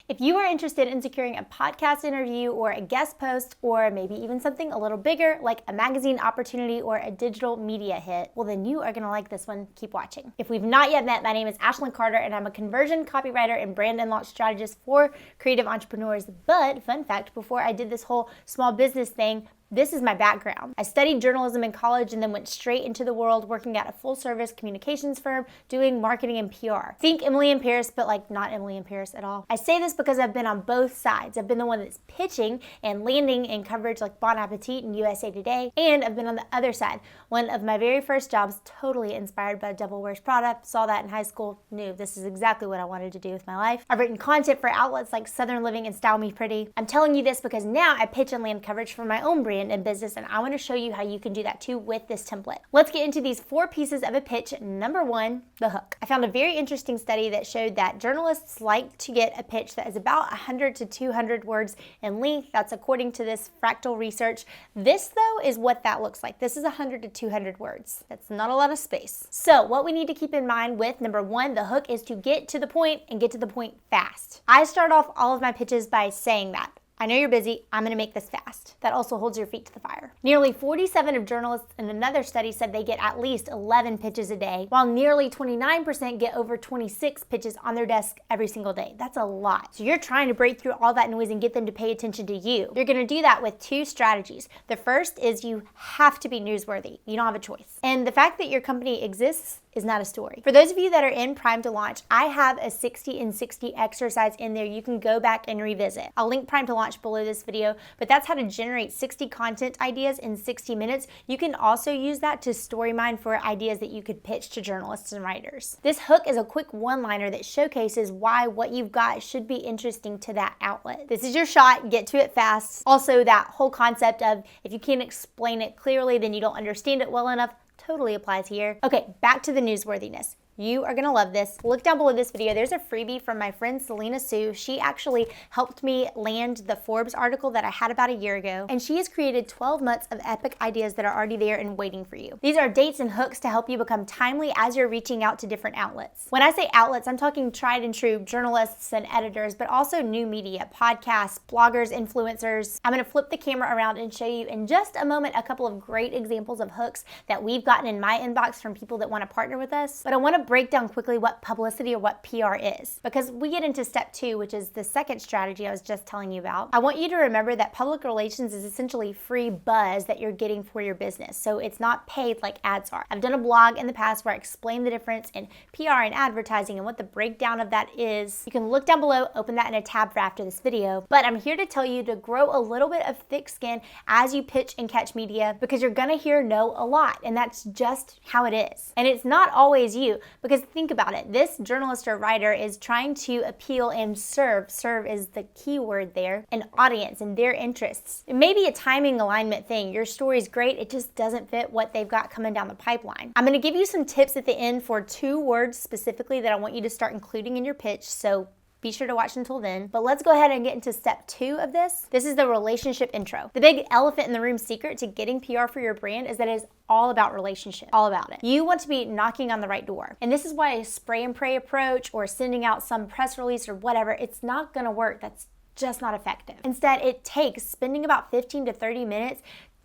If you are interested in securing a podcast interview or a guest post, or maybe even something a little bigger like a magazine opportunity or a digital media hit, well then you are gonna like this one. Keep watching. If we've not yet met, my name is Ashlyn Carter and I'm a conversion copywriter and brand and launch strategist for creative entrepreneurs. But fun fact, before I did this whole small business thing, this is my background. I studied journalism in college and then went straight into the world working at a full-service communications firm doing marketing and PR. Think Emily in Paris, but like not Emily in Paris at all. I say this because I've been on both sides. I've been the one that's pitching and landing in coverage like Bon Appetit and USA Today, and I've been on the other side. One of my very first jobs, totally inspired by Devil Wears Prada, saw that in high school, knew this is exactly what I wanted to do with my life. I've written content for outlets like Southern Living and Style Me Pretty. I'm telling you this because now I pitch and land coverage for my own brand and business, and I want to show you how you can do that too with this template. Let's get into these 4 pieces of a pitch. Number 1, the hook. I found a very interesting study that showed that journalists like to get a pitch that is about 100 to 200 words in length. That's according to this Fractal research. This though is what that looks like. This is 100 to 200 words. That's not a lot of space. So what we need to keep in mind with number 1, the hook, is to get to the point and get to the point fast. I start off all of my pitches by saying that. I know you're busy, I'm gonna make this fast. That also holds your feet to the fire. Nearly 47% of journalists in another study said they get at least 11 pitches a day, while nearly 29% get over 26 pitches on their desk every single day. That's a lot. So you're trying to break through all that noise and get them to pay attention to you. You're gonna do that with 2 strategies. The first is you have to be newsworthy. You don't have a choice. And the fact that your company exists is not a story. For those of you that are in Prime to Launch, I have a 60 and 60 exercise in there you can go back and revisit. I'll link Prime to Launch below this video, but that's how to generate 60 content ideas in 60 minutes. You can also use that to story mine for ideas that you could pitch to journalists and writers. This hook is a quick one-liner that showcases why what you've got should be interesting to that outlet. This is your shot, get to it fast. Also, that whole concept of if you can't explain it clearly, then you don't understand it well enough, totally applies here. Okay, back to the newsworthiness. You are gonna love this. Look down below this video. There's a freebie from my friend Selena Sue. She actually helped me land the Forbes article that I had about a year ago, and she has created 12 months of epic ideas that are already there and waiting for you. These are dates and hooks to help you become timely as you're reaching out to different outlets. When I say outlets, I'm talking tried and true journalists and editors, but also new media, podcasts, bloggers, influencers. I'm gonna flip the camera around and show you in just a moment a couple of great examples of hooks that we've gotten in my inbox from people that wanna partner with us. But I wanna break down quickly what publicity or what PR is, because we get into step 2, which is the second strategy I was just telling you about. I want you to remember that public relations is essentially free buzz that you're getting for your business, so it's not paid like ads are. I've done a blog in the past where I explain the difference in PR and advertising and what the breakdown of that is. You can look down below, open that in a tab for after this video, but I'm here to tell you to grow a little bit of thick skin as you pitch and catch media, because you're gonna hear no a lot, and that's just how it is. And it's not always you, because think about it. This journalist or writer is trying to appeal and serve is the key word there, an audience and their interests. It may be a timing alignment thing. Your story's great, it just doesn't fit what they've got coming down the pipeline. I'm gonna give you some tips at the end for 2 words specifically that I want you to start including in your pitch, so be sure to watch until then. But let's go ahead and get into step 2 of this. This is the relationship intro. The big elephant in the room secret to getting PR for your brand is that it is all about relationship, all about it. You want to be knocking on the right door. And this is why a spray and pray approach or sending out some press release or whatever, it's not gonna work. That's just not effective. Instead, it takes spending about 15 to 30 minutes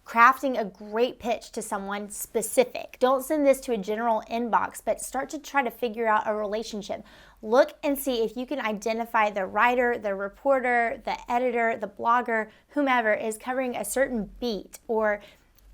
crafting a great pitch to someone specific. Don't send this to a general inbox, but start to try to figure out a relationship. Look and see if you can identify the writer, the reporter, the editor, the blogger, whomever is covering a certain beat or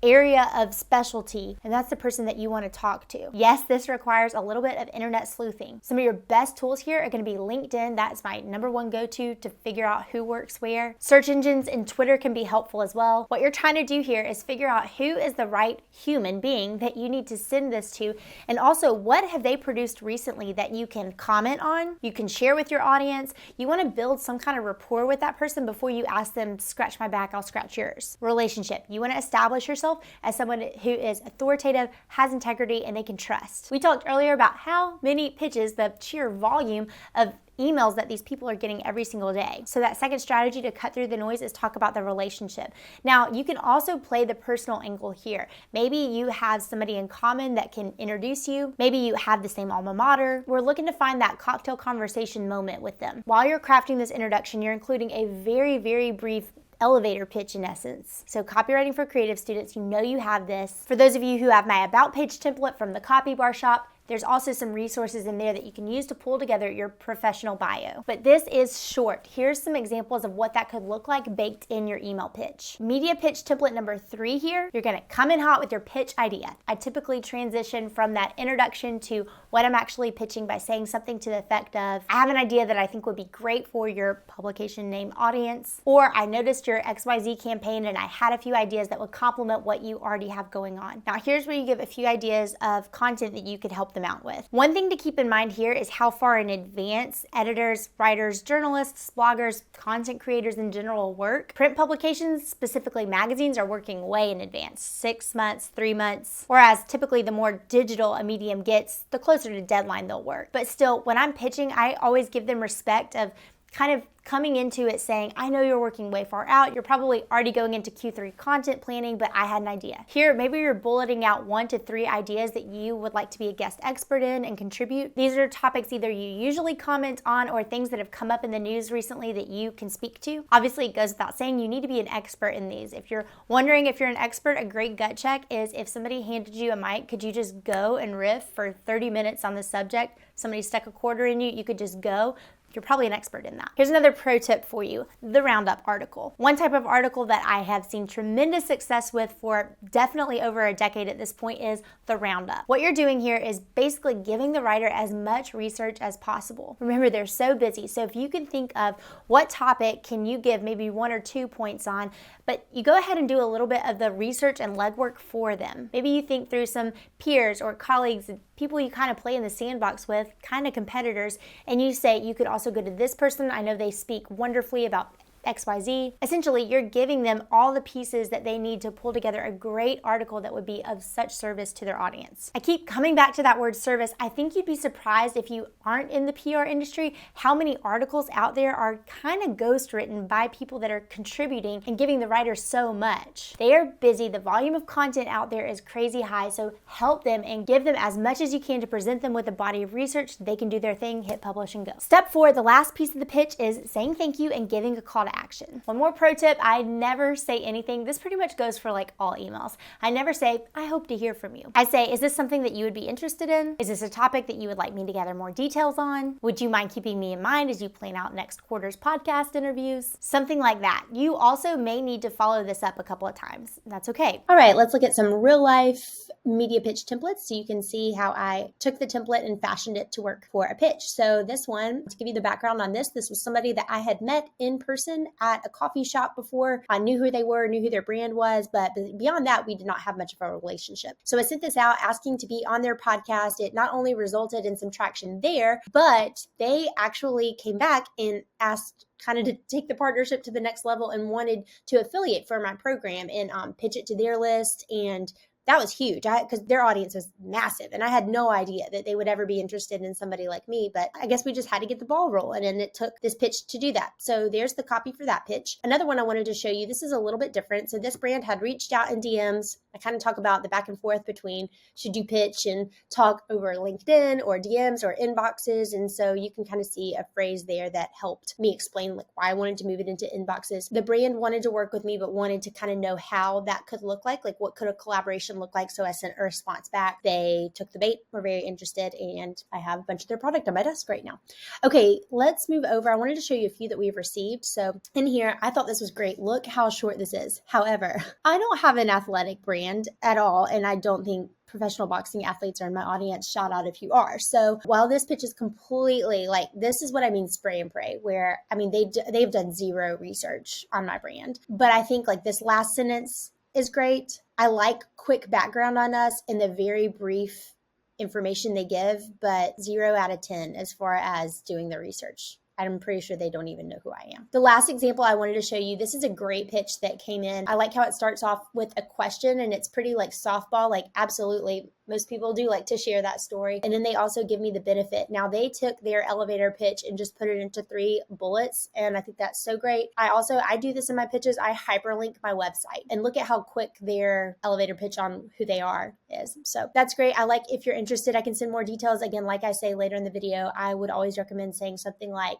area of specialty, and that's the person that you want to talk to. Yes, this requires a little bit of internet sleuthing. Some of your best tools here are going to be LinkedIn. That's my #1 go-to to figure out who works where. Search engines and Twitter can be helpful as well. What you're trying to do here is figure out who is the right human being that you need to send this to, and also what have they produced recently that you can comment on, you can share with your audience. You want to build some kind of rapport with that person before you ask them, scratch my back, I'll scratch yours. Relationship. You want to establish yourself yourself as someone who is authoritative, has integrity, and they can trust. We talked earlier about how many pitches, the sheer volume of emails that these people are getting every single day. So that second strategy to cut through the noise is talk about the relationship. Now, you can also play the personal angle here. Maybe you have somebody in common that can introduce you. Maybe you have the same alma mater. We're looking to find that cocktail conversation moment with them. While you're crafting this introduction, you're including a very, very brief elevator pitch in essence. So copywriting for creative students, you know you have this. For those of you who have my About page template from the Copy Bar Shop, there's also some resources in there that you can use to pull together your professional bio. But this is short. Here's some examples of what that could look like baked in your email pitch. Media pitch template number 3 here, you're gonna come in hot with your pitch idea. I typically transition from that introduction to what I'm actually pitching by saying something to the effect of, I have an idea that I think would be great for your publication name audience, or I noticed your XYZ campaign and I had a few ideas that would complement what you already have going on. Now here's where you give a few ideas of content that you could help them out with. One thing to keep in mind here is how far in advance editors, writers, journalists, bloggers, content creators in general work. Print publications, specifically magazines, are working way in advance, 6 months, 3 months, whereas typically the more digital a medium gets, the closer to deadline they'll work. But still, when I'm pitching, I always give them respect of kind of coming into it saying, I know you're working way far out. You're probably already going into Q3 content planning, but I had an idea. Here, maybe you're bulleting out 1 to 3 ideas that you would like to be a guest expert in and contribute. These are topics either you usually comment on or things that have come up in the news recently that you can speak to. Obviously, it goes without saying you need to be an expert in these. If you're wondering if you're an expert, a great gut check is if somebody handed you a mic, could you just go and riff for 30 minutes on the subject? Somebody stuck a quarter in you, you could just go. You're probably an expert in that. Here's another pro tip for you, the roundup article. One type of article that I have seen tremendous success with for definitely over a decade at this point is the roundup. What you're doing here is basically giving the writer as much research as possible. Remember, they're so busy. So if you can think of what topic can you give maybe 1 or 2 points on, but you go ahead and do a little bit of the research and legwork for them. Maybe you think through some peers or colleagues, people you kind of play in the sandbox with, kind of competitors, and you say you could also go to this person. I know they speak wonderfully about XYZ. Essentially, you're giving them all the pieces that they need to pull together a great article that would be of such service to their audience. I keep coming back to that word service. I think you'd be surprised if you aren't in the PR industry how many articles out there are kind of ghost written by people that are contributing and giving the writer so much. They are busy. The volume of content out there is crazy high, so help them and give them as much as you can to present them with a body of research. They can do their thing, hit publish and go. Step 4, the last piece of the pitch is saying thank you and giving a call to action. One more pro tip, I never say anything. This pretty much goes for like all emails. I never say, I hope to hear from you. I say, is this something that you would be interested in? Is this a topic that you would like me to gather more details on? Would you mind keeping me in mind as you plan out next quarter's podcast interviews? Something like that. You also may need to follow this up a couple of times. That's okay. All right, let's look at some real life media pitch templates so you can see how I took the template and fashioned it to work for a pitch. So this one, to give you the background on this was somebody that I had met in person at a coffee shop before. I knew who they were, knew who their brand was, but beyond that, we did not have much of a relationship. So I sent this out asking to be on their podcast. It not only resulted in some traction there, but they actually came back and asked kind of to take the partnership to the next level and wanted to affiliate for my program and pitch it to their list. And that was huge because their audience was massive and I had no idea that they would ever be interested in somebody like me, but I guess we just had to get the ball rolling and it took this pitch to do that. So there's the copy for that pitch. Another one I wanted to show you, this is a little bit different. So this brand had reached out in DMs. I kind of talk about the back and forth between should you pitch and talk over LinkedIn or DMs or inboxes. And so you can kind of see a phrase there that helped me explain like why I wanted to move it into inboxes. The brand wanted to work with me, but wanted to kind of know how that could look like what could a collaboration look like. So I sent a response back. They took the bait, were very interested, and I have a bunch of their product on my desk right now. Okay, let's move over. I wanted to show you a few that we've received. So in here, I thought this was great. Look how short this is. However, I don't have an athletic brand at all, and I don't think professional boxing athletes are in my audience. Shout out if you are. So while this pitch is completely like, this is what I mean spray and pray, where, I mean, they've done zero research on my brand. But I think like this last sentence is great. I like quick background on us and the very brief information they give, but 0 out of 10 as far as doing the research. I'm pretty sure they don't even know who I am. The last example I wanted to show you, this is a great pitch that came in. I like how it starts off with a question and it's pretty like softball, like absolutely. Most people do like to share that story. And then they also give me the benefit. Now they took their elevator pitch and just put it into 3 bullets. And I think that's so great. I do this in my pitches. I hyperlink my website and look at how quick their elevator pitch on who they are is. So that's great. I like, if you're interested, I can send more details. Again, like I say later in the video, I would always recommend saying something like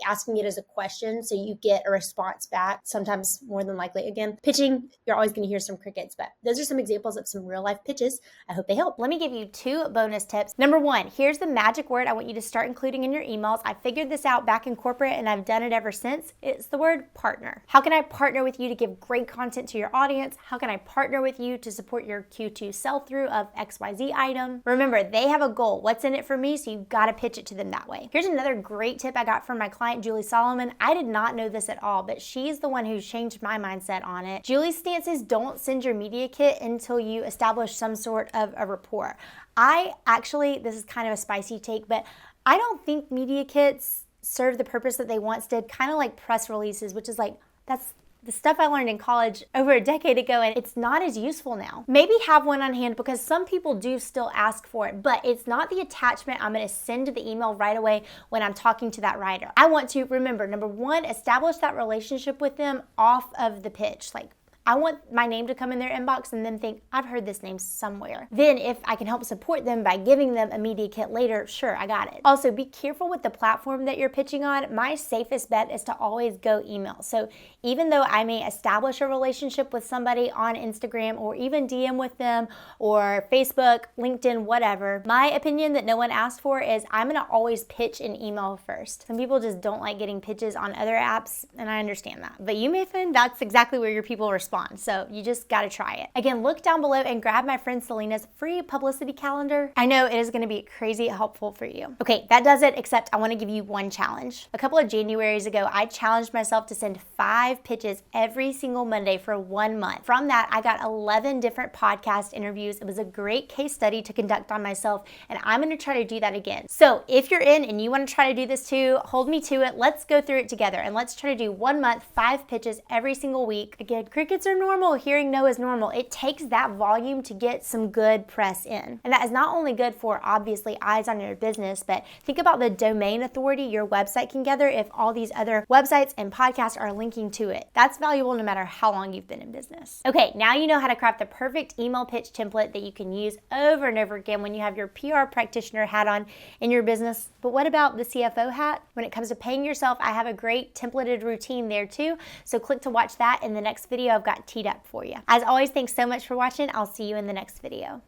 asking it as a question so you get a response back, sometimes more than likely. Again, pitching, you're always going to hear some crickets, but those are some examples of some real life pitches. I hope they help. Let me give you 2 bonus tips. Number 1, here's the magic word I want you to start including in your emails. I figured this out back in corporate and I've done it ever since. It's the word partner. How can I partner with you to give great content to your audience? How can I partner with you to support your Q2 sell-through of XYZ item? Remember, they have a goal. What's in it for me? So you've got to pitch it to them that way. Here's another great tip I got from my client, Julie Solomon. I did not know this at all, but she's the one who changed my mindset on it. Julie's stance is don't send your media kit until you establish some sort of a rapport. This is kind of a spicy take, but I don't think media kits serve the purpose that they once did, kind of like press releases, which is like, that's the stuff I learned in college over a decade ago, and it's not as useful now. Maybe have one on hand because some people do still ask for it, but it's not the attachment I'm going to send to the email right away when I'm talking to that writer. I want to, remember, number 1, establish that relationship with them off of the pitch. Like, I want my name to come in their inbox and them think, I've heard this name somewhere. Then if I can help support them by giving them a media kit later, sure, I got it. Also, be careful with the platform that you're pitching on. My safest bet is to always go email. So even though I may establish a relationship with somebody on Instagram or even DM with them or Facebook, LinkedIn, whatever, my opinion that no one asked for is I'm gonna always pitch an email first. Some people just don't like getting pitches on other apps, and I understand that. But you may find that's exactly where your people respond. So you just got to try it. Again, look down below and grab my friend Selena's free publicity calendar. I know it is going to be crazy helpful for you. Okay, that does it, except I want to give you one challenge. A couple of Januaries ago, I challenged myself to send 5 pitches every single Monday for 1 month. From that, I got 11 different podcast interviews. It was a great case study to conduct on myself, and I'm going to try to do that again. So if you're in and you want to try to do this too, hold me to it. Let's go through it together, and let's try to do 1 month, 5 pitches every single week. Again, crickets are normal. Hearing no is normal. It takes that volume to get some good press in. And that is not only good for obviously eyes on your business, but think about the domain authority your website can gather if all these other websites and podcasts are linking to it. That's valuable no matter how long you've been in business. Okay, now you know how to craft the perfect email pitch template that you can use over and over again when you have your PR practitioner hat on in your business. But what about the CFO hat? When it comes to paying yourself, I have a great templated routine there too. So click to watch that in the next video I've got teed up for you. As always, thanks so much for watching. I'll see you in the next video.